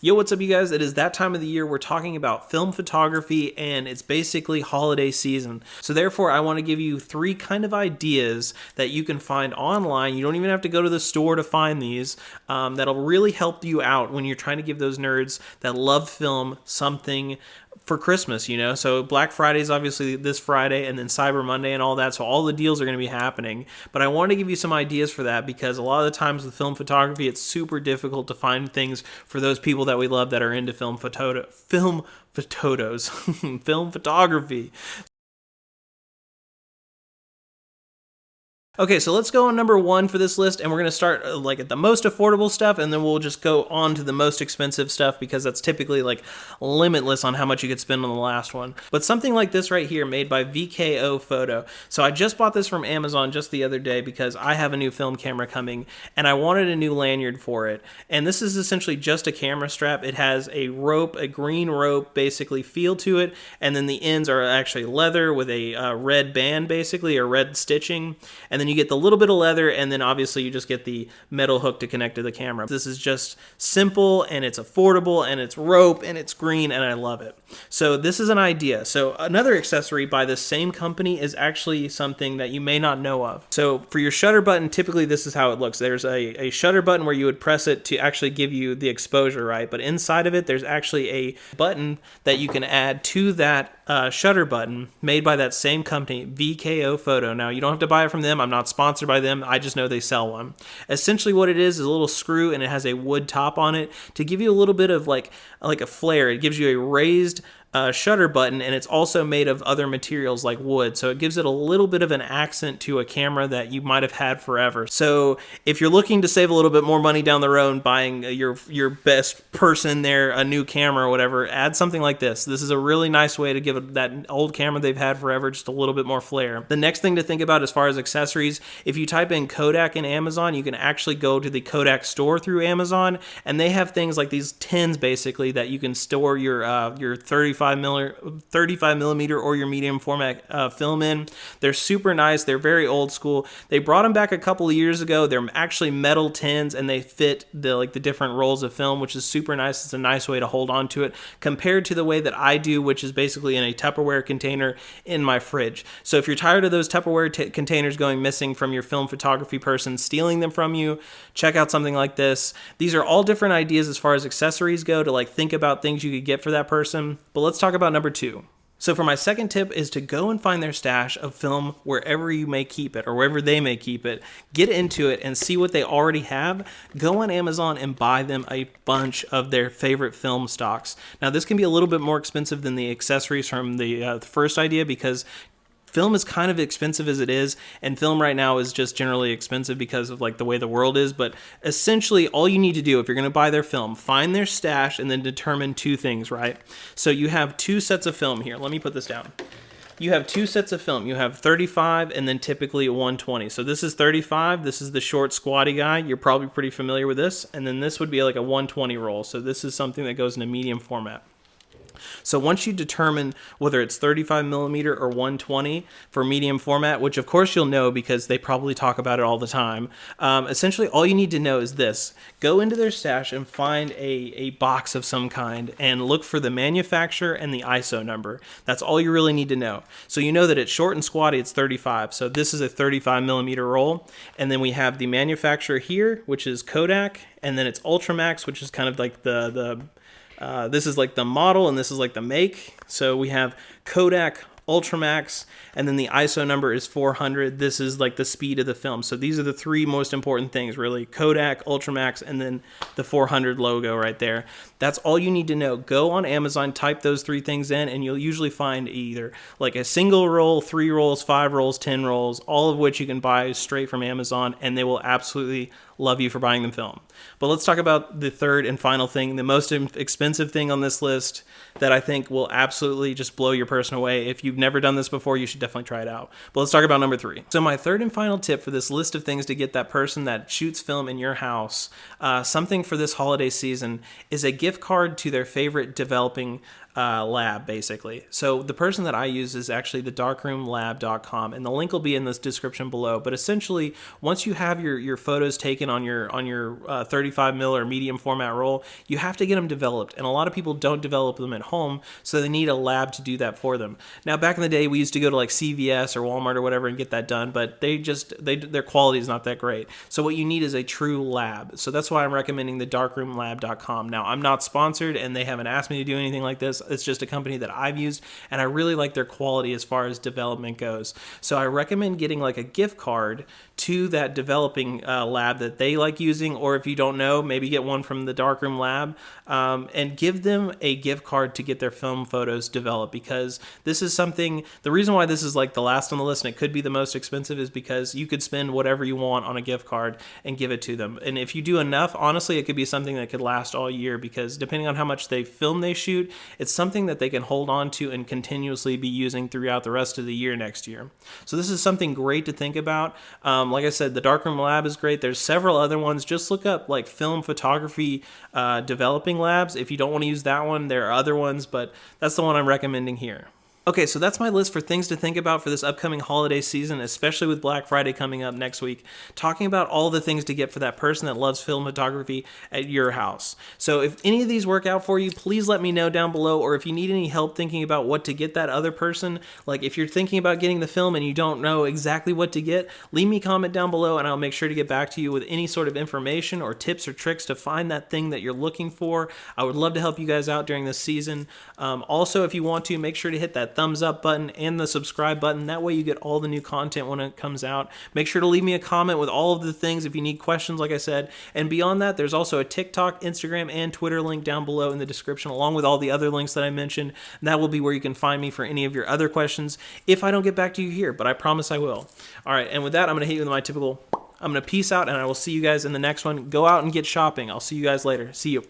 Yo, what's up, you guys? It is that time of the year. We're talking about film photography, and it's basically holiday season. So therefore, I want to give you three kind of ideas that you can find online. You don't even have to go to the store to find these. That'll really help you out when you're trying to give those nerds that love film something for Christmas, you know? So Black Friday is obviously this Friday, and then Cyber Monday and all that, so all the deals are going to be happening. But I want to give you some ideas for that, because a lot of the times with film photography, it's super difficult to find things for those people that we love that are into film film photography. Okay, so let's go on number one for this list, and we're going to start like at the most affordable stuff, and then we'll just go on to the most expensive stuff, because that's typically like limitless on how much you could spend on the last one. But something like this right here, made by VKO Photo. So I just bought this from Amazon just the other day because I have a new film camera coming, and I wanted a new lanyard for it. And this is essentially just a camera strap. It has a rope, a green rope basically feel to it, and then the ends are actually leather with a red band basically, or red stitching, and then you get the little bit of leather, and then obviously you just get the metal hook to connect to the camera. This is just simple, and it's affordable, and it's rope, and it's green, and I love it. So this is an idea. So another accessory by this same company is actually something that you may not know of. So for your shutter button, typically this is how it looks. There's a shutter button where you would press it to actually give you the exposure, right? But inside of it, there's actually a button that you can add to that shutter button, made by that same company, VKO Photo. Now, you don't have to buy it from them. I'm not sponsored by them. I just know they sell one. Essentially what it is a little screw, and it has a wood top on it to give you a little bit of like a flare. It gives you a raised shutter button, and it's also made of other materials like wood, so it gives it a little bit of an accent to a camera that you might have had forever. So if you're looking to save a little bit more money down the road buying your best person there a new camera or whatever, add something like this. This is a really nice way to give that old camera they've had forever just a little bit more flair. The next thing to think about as far as accessories, if you type in Kodak in Amazon, you can actually go to the Kodak store through Amazon, and they have things like these tins basically that you can store your 35 millimeter or your medium format film in. They're super nice. They're very old school. They brought them back a couple of years ago. They're actually metal tins, and they fit the different rolls of film, which is super nice. It's a nice way to hold on to it compared to the way that I do, which is basically in a Tupperware container in my fridge. So if you're tired of those Tupperware containers going missing from your film photography person stealing them from you, check out something like this. These are all different ideas as far as accessories go to think about things you could get for that person. But let's talk about number two. So for my second tip is to go and find their stash of film wherever you may keep it, or wherever they may keep it. Get into it and see what they already have. Go on Amazon and buy them a bunch of their favorite film stocks. Now this can be a little bit more expensive than the accessories from the first idea, because film is kind of expensive as it is, and film right now is just generally expensive because of the way the world is. But essentially all you need to do if you're going to buy their film, find their stash and then determine two things, right? So you have two sets of film here. Let me put this down. You have two sets of film. You have 35 and then typically a 120. So this is 35. This is the short squatty guy. You're probably pretty familiar with this. And then this would be like a 120 roll. So this is something that goes in a medium format. So once you determine whether it's 35 millimeter or 120 for medium format, which of course you'll know because they probably talk about it all the time, essentially all you need to know is this. Go into their stash and find a box of some kind and look for the manufacturer and the ISO number. That's all you really need to know. So you know that it's short and squatty, it's 35. So this is a 35 millimeter roll. And then we have the manufacturer here, which is Kodak, and then it's Ultramax, which is kind of like this is like the model, and this is like the make. So we have Kodak, Ultramax, and then the ISO number is 400. This is like the speed of the film. So these are the three most important things, really: Kodak, Ultramax, and then the 400 logo right there. That's all you need to know. Go on Amazon, type those three things in, and you'll usually find either like a single roll, 3 rolls, 5 rolls, 10 rolls, all of which you can buy straight from Amazon, and they will absolutely love you for buying them film. But let's talk about the third and final thing, the most expensive thing on this list that I think will absolutely just blow your person away. If you've never done this before, you should definitely try it out. But let's talk about number three. So my third and final tip for this list of things to get that person that shoots film in your house, something for this holiday season, is a gift card to their favorite developing lab, basically. So the person that I use is actually the darkroomlab.com, and the link will be in this description below. But essentially, once you have your photos taken on your 35 mil or medium format roll, you have to get them developed, and a lot of people don't develop them at home, so they need a lab to do that for them. Now, back in the day, we used to go to like CVS or Walmart or whatever and get that done, but their quality is not that great. So what you need is a true lab. So that's why I'm recommending the darkroomlab.com. Now, I'm not sponsored, and they haven't asked me to do anything like this. It's just a company that I've used, and I really like their quality as far as development goes. So I recommend getting like a gift card to that developing lab that they like using, or if you don't know, maybe get one from the Darkroom Lab, and give them a gift card to get their film photos developed, because this is something, the reason why this is like the last on the list and it could be the most expensive is because you could spend whatever you want on a gift card and give it to them. And if you do enough, honestly, it could be something that could last all year, because depending on how much film they shoot, it's something that they can hold on to and continuously be using throughout the rest of the year next year. So this is something great to think about. Like I said, the Darkroom Lab is great. There's several other ones. Just look up like film photography developing labs. If you don't want to use that one, there are other ones, but that's the one I'm recommending here. Okay, so that's my list for things to think about for this upcoming holiday season, especially with Black Friday coming up next week, talking about all the things to get for that person that loves film photography at your house. So if any of these work out for you, please let me know down below, or if you need any help thinking about what to get that other person, like if you're thinking about getting the film and you don't know exactly what to get, leave me a comment down below and I'll make sure to get back to you with any sort of information or tips or tricks to find that thing that you're looking for. I would love to help you guys out during this season. Also, if you want to, make sure to hit that thumbs up button and the subscribe button. That way you get all the new content when it comes out. Make sure to leave me a comment with all of the things if you need questions, like I said. And beyond that, there's also a TikTok, Instagram, and Twitter link down below in the description, along with all the other links that I mentioned. And that will be where you can find me for any of your other questions if I don't get back to you here, but I promise I will. All right, and with that, I'm going to hit you with my typical, I'm going to peace out, and I will see you guys in the next one. Go out and get shopping. I'll see you guys later. See you.